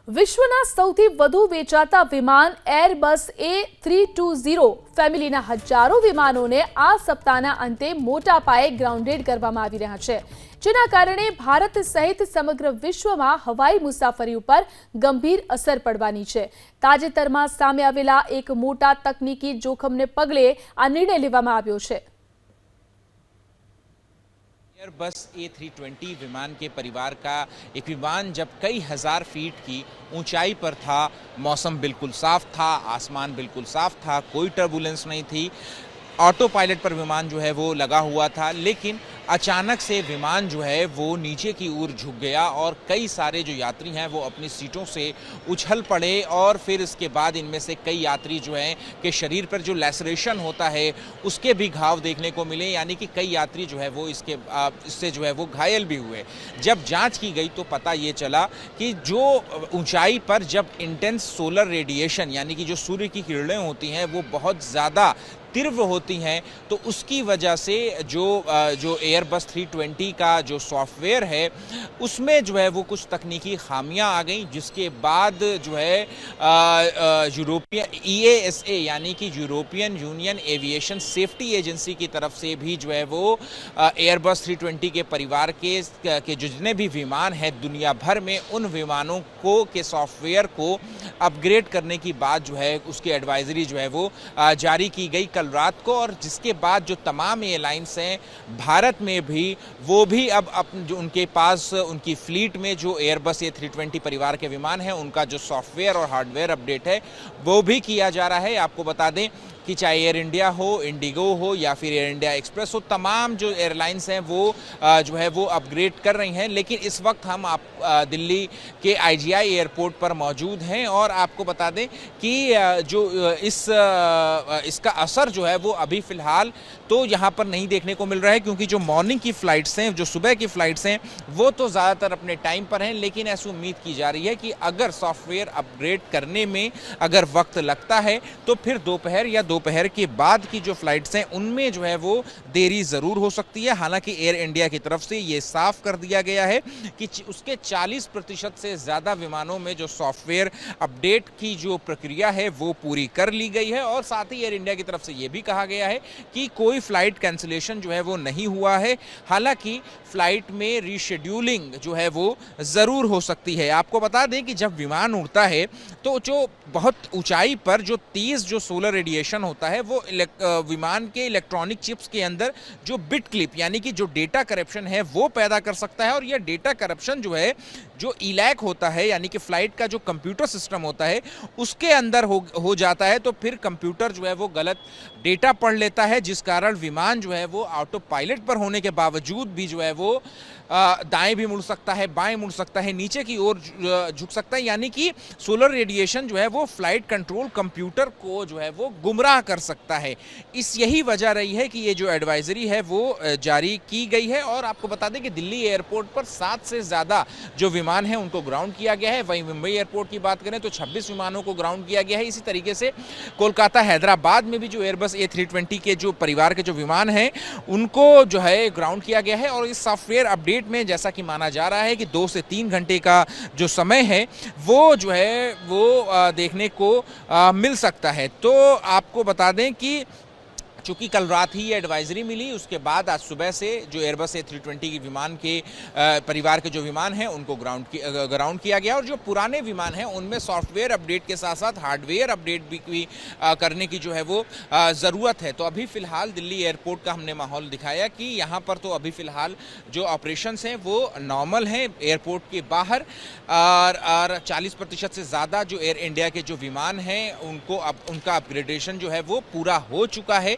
વિશ્વના સૌથી વધુ વેચાતા વિમાન એરબસ A320 ફેમિલીના હજારો વિમાનોને આ સપ્તાહના અંતે મોટા પાયે ગ્રાઉન્ડેડ કરવામાં આવી રહ્યા છે, જેના કારણે ભારત સહિત સમગ્ર વિશ્વમાં હવાઈ મુસાફરી ઉપર ગંભીર અસર પડવાની છે। તાજેતરમાં સામે આવેલા એક મોટા તકનીકી જોખમને પગલે આ નિર્ણય લેવામાં આવ્યો છે। एयरबस A320 विमान के परिवार का एक विमान जब कई हजार फीट की ऊंचाई पर था, मौसम बिल्कुल साफ था, आसमान बिल्कुल साफ था, कोई टर्बुलेंस नहीं थी, ऑटो पायलट पर विमान जो है वो लगा हुआ था, लेकिन अचानक से विमान जो है वो नीचे की ओर झुक गया और कई सारे जो यात्री हैं वो अपनी सीटों से उछल पड़े और फिर इसके बाद इनमें से कई यात्री जो हैं के शरीर पर जो लैसरेशन होता है उसके भी घाव देखने को मिले, यानी कि कई यात्री जो है वो इससे जो है वो घायल भी हुए। जब जांच की गई तो पता ये चला कि जो ऊंचाई पर जब इंटेंस सोलर रेडिएशन यानी कि जो सूर्य की किरणें होती हैं वो बहुत ज़्यादा तीव्र होती हैं, तो उसकी वजह से जो एयरबस 320 का जो सॉफ्टवेयर है उसमें जो है वो कुछ तकनीकी खामियां आ गई, जिसके बाद जो है यूरोपियन EASA यानी कि European union aviation safety agency की तरफ से भी जो है वो एयरबस 320 के परिवार के जितने भी विमान हैं दुनिया भर में, उन विमानों के सॉफ्टवेयर को अपग्रेड करने की बात जो है उसकी एडवाइजरी जो है वो जारी की गई कल रात को। और जिसके बाद जो तमाम एयरलाइंस हैं भारत में भी वो भी अब जो उनके पास उनकी फ्लीट में जो एयरबस A320 परिवार के विमान हैं उनका जो सॉफ्टवेयर और हार्डवेयर अपडेट है वो भी किया जा रहा है। आपको बता दें कि चाहे एयर इंडिया हो, इंडिगो हो या फिर एयर इंडिया एक्सप्रेस हो, तमाम जो एयरलाइंस हैं वो जो है वो अपग्रेड कर रही हैं। लेकिन इस वक्त हम दिल्ली के IGI एयरपोर्ट पर मौजूद हैं और आपको बता दें कि जो इसका असर जो है वो अभी फ़िलहाल तो यहाँ पर नहीं देखने को मिल रहा है, क्योंकि जो मॉर्निंग की फ़्लाइट्स हैं, जो सुबह की फ़्लाइट्स हैं वो तो ज़्यादातर अपने टाइम पर हैं, लेकिन ऐसी उम्मीद की जा रही है कि अगर सॉफ्टवेयर अपग्रेड करने में अगर वक्त लगता है तो फिर दोपहर या दोपहर के बाद की जो फ्लाइट्स हैं उनमें जो है वो देरी ज़रूर हो सकती है। हालांकि एयर इंडिया की तरफ से ये साफ कर दिया गया है कि उसके 40% से ज़्यादा विमानों में जो सॉफ्टवेयर अपडेट की जो प्रक्रिया है वो पूरी कर ली गई है। और साथ ही एयर इंडिया की तरफ से ये भी कहा गया है कि कोई फ्लाइट कैंसिलेशन जो है वो नहीं हुआ है। हालांकि फ्लाइट में रीशेड्यूलिंग जो है वो ज़रूर हो सकती है। आपको बता दें कि जब विमान उड़ता है तो जो बहुत ऊंचाई पर जो तेज़ जो सोलर रेडिएशन होता है वो विमान के इलेक्ट्रॉनिक चिप्स के अंदर जो बिट क्लिप यानी कि जो डेटा करप्शन है वो पैदा कर सकता है। और यह डेटा करप्शन जो है जो इलैक होता है यानी कि फ्लाइट का जो कंप्यूटर सिस्टम होता है उसके अंदर हो जाता है, तो फिर कंप्यूटर जो है वो गलत डेटा पढ़ लेता है, जिस कारण विमान जो है वो ऑटो पायलट पर होने के बावजूद भी जो है वो दाएं भी मुड़ सकता है, बाएं मुड़ सकता है, नीचे की ओर झुक सकता है। यानी कि सोलर रेडिएशन जो है वो फ्लाइट कंट्रोल कंप्यूटर को जो है वो गुमराह कर सकता है। यही वजह रही है कि ये जो एडवाइजरी है वो जारी की गई है। और आपको बता दें कि दिल्ली एयरपोर्ट पर 7 से ज़्यादा जो विमान हैं उनको ग्राउंड किया गया है। वहीं मुंबई एयरपोर्ट की बात करें तो 26 विमानों को ग्राउंड किया गया है। इसी तरीके से कोलकाता, हैदराबाद में भी जो एयरबस A320 के जो परिवार के जो विमान हैं उनको जो है ग्राउंड किया गया है। और इस सॉफ्टवेयर अपडेट में जैसा कि माना जा रहा है कि 2 से 3 घंटे का जो समय है वो जो है वो देखने को मिल सकता है। तो आपको बता दें कि चूँकि कल रात ही ये एडवाइजरी मिली, उसके बाद आज सुबह से जो एयरबस A320 के विमान के परिवार के जो विमान हैं उनको ग्राउंड किया गया। और जो पुराने विमान हैं उनमें सॉफ्टवेयर अपडेट के साथ साथ हार्डवेयर अपडेट भी करने की जो है वो ज़रूरत है। तो अभी फ़िलहाल दिल्ली एयरपोर्ट का हमने माहौल दिखाया कि यहाँ पर तो अभी फ़िलहाल जो ऑपरेशंस हैं वो नॉर्मल हैं एयरपोर्ट के बाहर, और 40% से ज़्यादा जो एयर इंडिया के जो विमान हैं उनका अपग्रेडेशन जो है वो पूरा हो चुका है।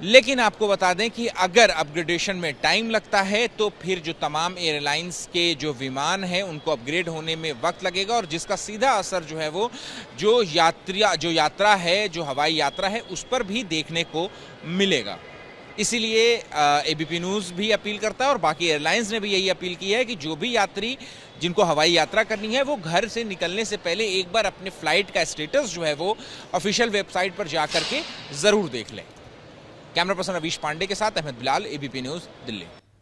लेकिन आपको बता दें कि अगर अपग्रेडेशन में टाइम लगता है तो फिर जो तमाम एयरलाइंस के जो विमान हैं उनको अपग्रेड होने में वक्त लगेगा, और जिसका सीधा असर जो है वो जो यात्रा है, जो हवाई यात्रा है उस पर भी देखने को मिलेगा। इसीलिए ABP न्यूज़ भी अपील करता है और बाकी एयरलाइंस ने भी यही अपील की है कि जो भी यात्री जिनको हवाई यात्रा करनी है वो घर से निकलने से पहले एक बार अपने फ्लाइट का स्टेटस जो है वो ऑफिशियल वेबसाइट पर जा करके ज़रूर देख लें। कैमरा पर्सन अवीश पांडे के साथ अहमद बिलाल, ABP न्यूज़, दिल्ली।